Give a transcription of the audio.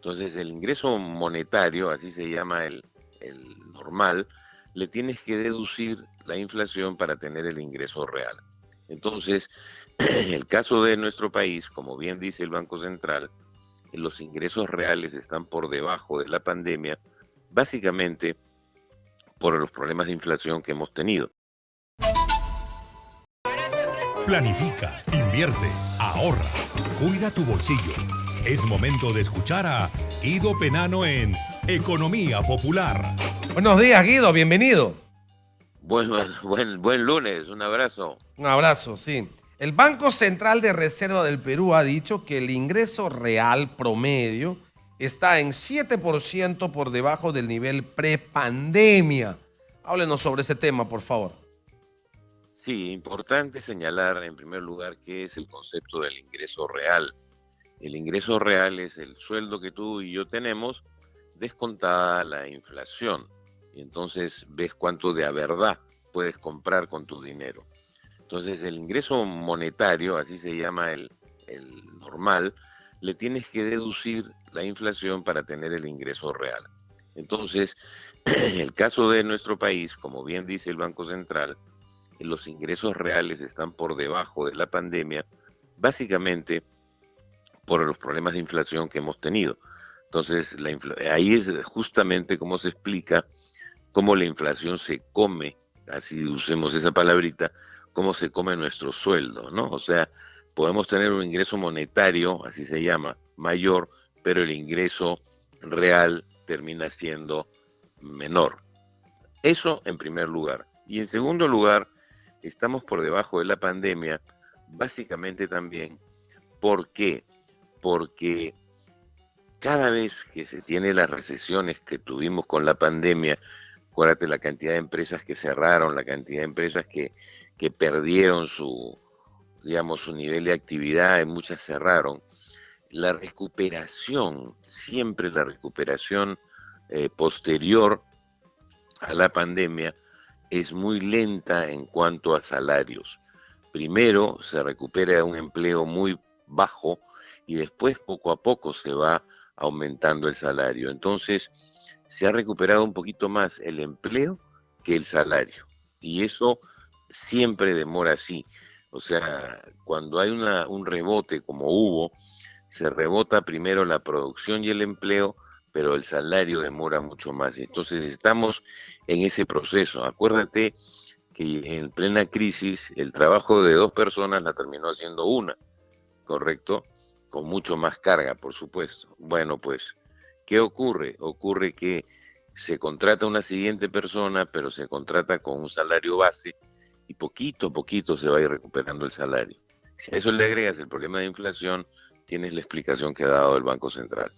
Entonces, el ingreso monetario, así se llama el normal, le tienes que deducir la inflación para tener el ingreso real. Entonces, en el caso de nuestro país, como bien dice el Banco Central, los ingresos reales están por debajo de la pandemia, básicamente por los problemas de inflación que hemos tenido. Planifica, invierte, ahorra, cuida tu bolsillo. Es momento de escuchar a Guido Penano en Economía Popular. Buenos días, Guido, bienvenido. Buen lunes, un abrazo. Un abrazo, sí. El Banco Central de Reserva del Perú ha dicho que el ingreso real promedio está en 7% por debajo del nivel prepandemia. Háblenos sobre ese tema, por favor. Sí, importante señalar en primer lugar qué es el concepto del ingreso real. El ingreso real es el sueldo que tú y yo tenemos descontada la inflación. Y entonces ves cuánto de a verdad puedes comprar con tu dinero. Entonces el ingreso monetario, así se llama el normal, le tienes que deducir la inflación para tener el ingreso real. Entonces, en el caso de nuestro país, como bien dice el Banco Central, los ingresos reales están por debajo de la pandemia, básicamente por los problemas de inflación que hemos tenido. Entonces, ahí es justamente cómo se explica cómo la inflación se come, así usemos esa palabrita, cómo se come nuestro sueldo, ¿no? O sea, podemos tener un ingreso monetario, así se llama, mayor, pero el ingreso real termina siendo menor. Eso en primer lugar. Y en segundo lugar, estamos por debajo de la pandemia, básicamente también, ¿por qué? Porque cada vez que se tiene las recesiones que tuvimos con la pandemia, acuérdate la cantidad de empresas que cerraron, la cantidad de empresas que perdieron digamos, su nivel de actividad, y muchas cerraron. La recuperación, siempre la recuperación posterior a la pandemia es muy lenta en cuanto a salarios. Primero se recupera un empleo muy bajo y después poco a poco se va aumentando el salario. Entonces se ha recuperado un poquito más el empleo que el salario. Y eso siempre demora así. O sea, cuando hay un rebote como hubo, se rebota primero la producción y el empleo, pero el salario demora mucho más. Entonces estamos en ese proceso. Acuérdate que en plena crisis el trabajo de dos personas la terminó haciendo una, ¿correcto? Con mucho más carga, por supuesto. Bueno, pues, ¿qué ocurre? Ocurre que se contrata una siguiente persona, pero se contrata con un salario base y poquito a poquito se va a ir recuperando el salario. Si a eso le agregas el problema de inflación, tienes la explicación que ha dado el Banco Central.